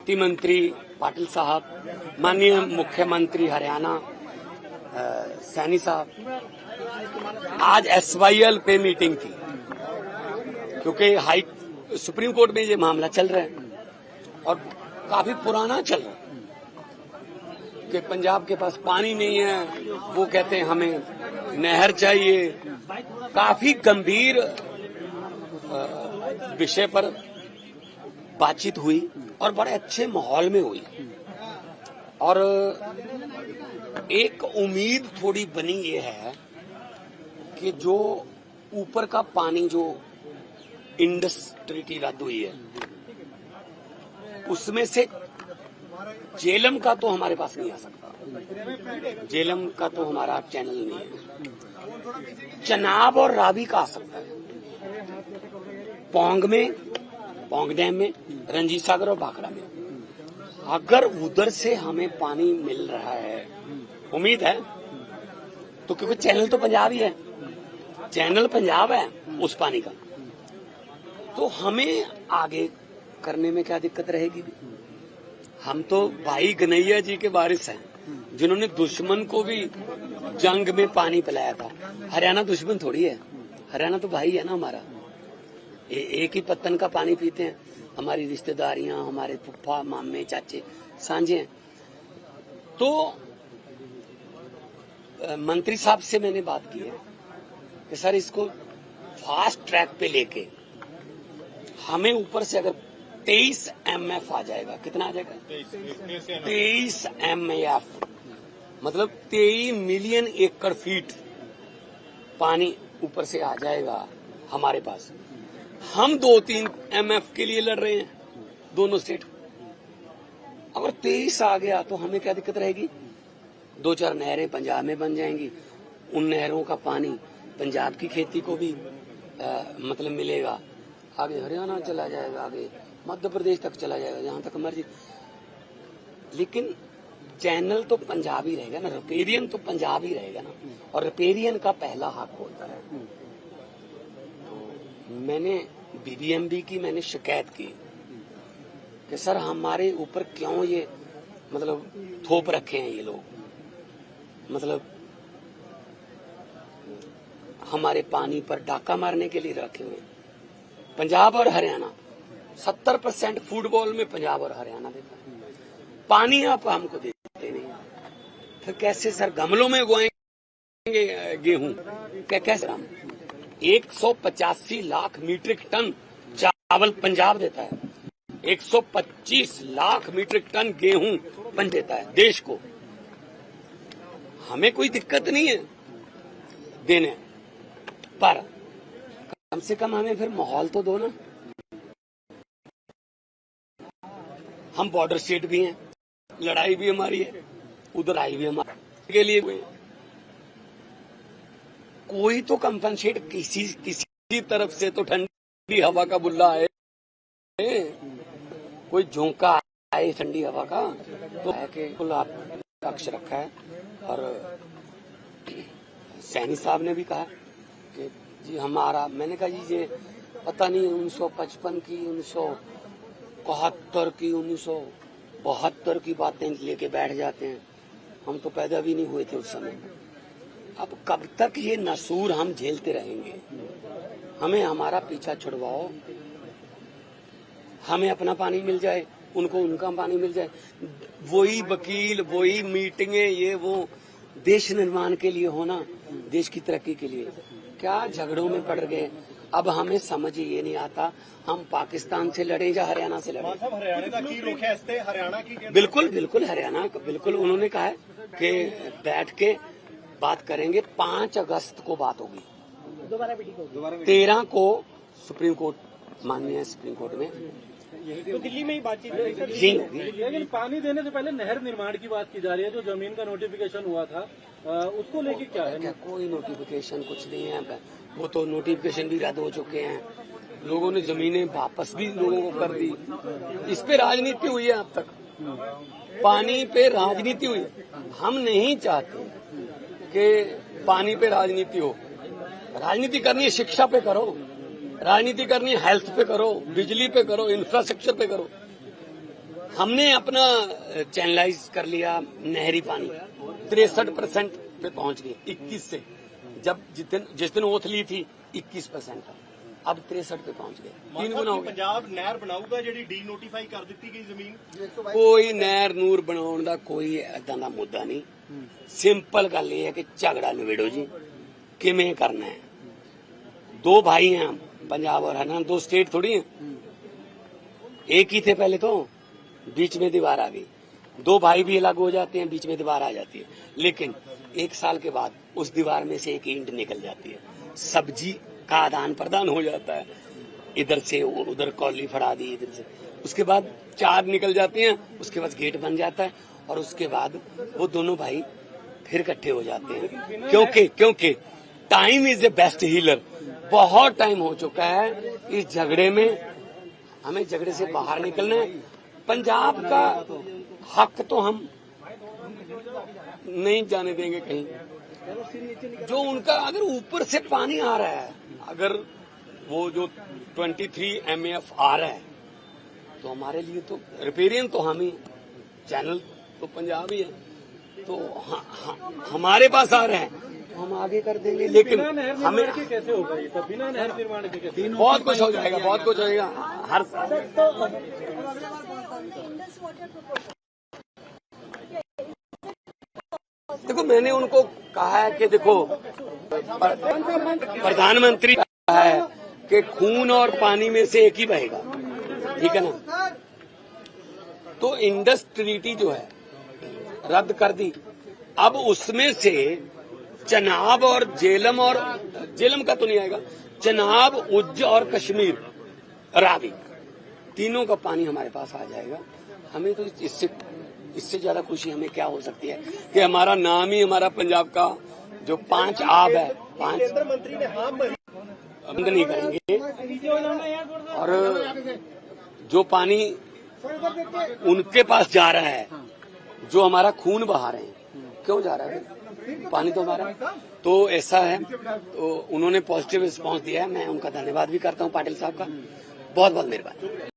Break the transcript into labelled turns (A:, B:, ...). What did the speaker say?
A: वित्त मंत्री पाटिल साहब, माननीय मुख्यमंत्री हरियाणा सैनी साहब आज SYL पे मीटिंग थी, क्योंकि सुप्रीम कोर्ट में ये मामला चल रहा है और काफी पुराना चल रहा है कि पंजाब के पास पानी नहीं है, वो कहते हैं हमें नहर चाहिए। काफी गंभीर विषय पर बातचीत हुई और बड़े अच्छे माहौल में हुई और एक उम्मीद थोड़ी बनी ये है कि जो ऊपर का पानी जो इंडस ट्रीटी रद्द हुई है उसमें से झेलम का तो हमारे पास नहीं आ सकता, झेलम का तो हमारा चैनल नहीं है। चनाब और रावी का आ सकता है, पौंग डैम में, रंजीत सागर और भाखड़ा में। अगर उधर से हमें पानी मिल रहा है, उम्मीद है, तो क्योंकि चैनल तो पंजाब ही है, चैनल पंजाब है उस पानी का, तो हमें आगे करने में क्या दिक्कत रहेगी। हम तो भाई गनैया जी के वारिस हैं, जिन्होंने दुश्मन को भी जंग में पानी पिलाया था। हरियाणा दुश्मन थोड़ी है, हरियाणा तो भाई है ना हमारा। एक ही पत्तन का पानी पीते हैं, हमारी रिश्तेदारियां, हमारे फुफ्फा, मामे, चाचे, सांझे हैं। तो मंत्री साहब से मैंने बात की है कि सर इसको फास्ट ट्रैक पे लेके हमें ऊपर से अगर 23 MF आ जाएगा, कितना आ जाएगा? 23 MF, मतलब 23 मिलियन एकड़ फीट पानी ऊपर से आ जाएगा हमारे पास। हम 2-3 MF के लिए लड़ रहे हैं, दोनों स्टेट। अगर 23 आ गया तो हमें क्या दिक्कत रहेगी? 2-4 नहरें पंजाब में बन जाएंगी, उन नहरों का पानी पंजाब की खेती को भी मतलब मिलेगा, आगे हरियाणा चला जाएगा, आगे मध्य प्रदेश तक चला जाएगा, जहां तक मर्जी। लेकिन चैनल तो पंजाब ही रहेगा ना, रिपेरियन तो पंजाब ही रहेगा ना, और रिपेरियन का पहला हक होता है। मैंने BBMB की मैंने शिकायत की कि सर हमारे ऊपर क्यों ये मतलब थोप रखे हैं ये लोग, मतलब हमारे पानी पर डाका मारने के लिए रखे हुए। पंजाब और हरियाणा 70% फुटबॉल में पंजाब और हरियाणा देता है, पानी आप हमको देते नहीं, फिर कैसे सर गमलों में उगाएंगे गेहूं? कैसे हम 185 लाख मीट्रिक टन चावल पंजाब देता है, 125 लाख मीट्रिक टन गेहूं पंजाब देता है देश को। हमें कोई दिक्कत नहीं है देने, पर कम से कम हमें फिर माहौल तो दो ना। हम बॉर्डर स्टेट भी हैं, लड़ाई भी हमारी है, उधर आई भी हमारे के लिए हुए। कोई तो कंपनसेट किसी तरफ से तो ठंडी हवा का बुल्ला है, कोई झोंका आए ठंडी हवा का, तो है कि कुल आप पक्ष रखा है। और सैनी साहब ने भी कहा कि जी हमारा, मैंने कहा जी ये पता नहीं 1955 की, 1971 की, 1972 की बातें लेके बैठ जाते हैं, हम तो पैदा भी नहीं हुए थे उस समय। अब कब तक ये नसूर हम झेलते रहेंगे? हमें हमारा पीछा छुड़वाओ, हमें अपना पानी मिल जाए, उनको उनका पानी मिल जाए। वही वकील, वही मीटिंगें, ये वो देश निर्माण के लिए होना, देश की तरक्की के लिए, क्या झगड़ों में पड़ गए। अब हमें समझ ये नहीं आता, हम पाकिस्तान से लड़े या हरियाणा से लड़े। बिल्कुल बिल्कुल हरियाणा, बिल्कुल उन्होंने कहा है कि बैठ के बात करेंगे। 5 अगस्त को बात होगी, 13 को सुप्रीम कोर्ट, माननीय सुप्रीम कोर्ट में,
B: तो दिल्ली में ही बातचीत
A: जी होगी।
B: लेकिन पानी देने से पहले नहर निर्माण की बात की जा रही है, जो जमीन का नोटिफिकेशन हुआ था, उसको लेके क्या है?
A: क्या कोई नोटिफिकेशन कुछ नहीं है, वो तो नोटिफिकेशन भी रद्द हो चुके हैं, लोगों ने जमीनें वापस भी लोगों को कर दी। इस पे राजनीति हुई है अब तक, पानी पे राजनीति हुई। हम नहीं चाहते कि पानी पे राजनीति हो। राजनीति करनी है शिक्षा पे करो, राजनीति करनी है हेल्थ पे करो, बिजली पे करो, इंफ्रास्ट्रक्चर पे करो। हमने अपना चैनलाइज कर लिया नहरी पानी 63% पे पहुंच गए 21 से। जब जिस दिन ओथ ली थी 21% था, अब 63 पे पहुंच गए, 3 गुना हो गया।
C: पंजाब नहर बनाऊगा ਜਿਹੜੀ ਡੀ ਨੋਟੀਫਾਈ ਕਰ ਦਿੱਤੀ ਗਈ ਜ਼ਮੀਨ।
A: ਕੋਈ ਨਹਿਰ ਨੂਰ ਬਣਾਉਣ ਦਾ ਕੋਈ ਏਦਾਂ ਦਾ ਮੁੱਦਾ ਨਹੀਂ। ਸਿੰਪਲ ਗੱਲ ਇਹ ਹੈ ਕਿ ਝਗੜਾ ਨਿਬੇੜੋ ਜੀ, ਕਿਵੇਂ ਕਰਨਾ है। 2 भाई हैं हम, पंजाब और हरियाणा 2 स्टेट थोड़ी हैं, एक ही थे पहले तो, बीच में दीवार आ गई। 2 भाई भी अलग हो जाते हैं, बीच में दीवार आ जाती है, लेकिन 1 साल के बाद उस दीवार में से एक ईंट निकल जाती है, सब्जी का आदान प्रदान हो जाता है, इधर से उधर कॉली फड़ा दी, इधर से, उसके बाद 4 निकल जाते हैं, उसके बाद गेट बन जाता है और उसके बाद वो दोनों भाई फिर इकट्ठे हो जाते हैं। क्योंकि time is a best healer. बहुत टाइम हो चुका है इस झगड़े में, हमें झगड़े से बाहर निकलना है। पंजाब का हक तो हम नहीं जाने देंगे कहीं। जो उनका अगर ऊपर से पानी आ रहा है, अगर वो जो 23 MAF आ रहा है, तो हमारे लिए तो रिपेरियन तो हम ही, चैनल तो पंजाब ही है, तो हमारे पास आ रहे हैं तो हम आगे कर देंगे। लेकिन हमें
B: कैसे होगा ये सब बिना नहर निर्माण के? कैसे?
A: बहुत कुछ हो जाएगा, बहुत कुछ हो जाएगा हर देखो, मैंने उनको कहा है कि देखो, प्रधानमंत्री कहा है कि खून और पानी में से एक ही बहेगा, ठीक है ना। तो इंडस ट्रीटी जो है रद्द कर दी, अब उसमें से चनाब और जेलम का तो नहीं आएगा, चनाब, उज्ज और कश्मीर, रावी, तीनों का पानी हमारे पास आ जाएगा। हमें तो इससे ज्यादा खुशी हमें क्या हो सकती है कि हमारा नाम ही, हमारा पंजाब का जो 5 आब है, 5
C: मंत्री ने हाँ
A: बंद नहीं करेंगे। और जो पानी उनके पास जा रहा है, जो हमारा खून बहा रहे हैं, क्यों जा रहा है पानी तो हमारा, तो ऐसा है। तो उन्होंने पॉजिटिव रिस्पांस दिया है, मैं उनका धन्यवाद भी करता हूं, पाटिल साहब का बहुत बहुत मेहरबानी।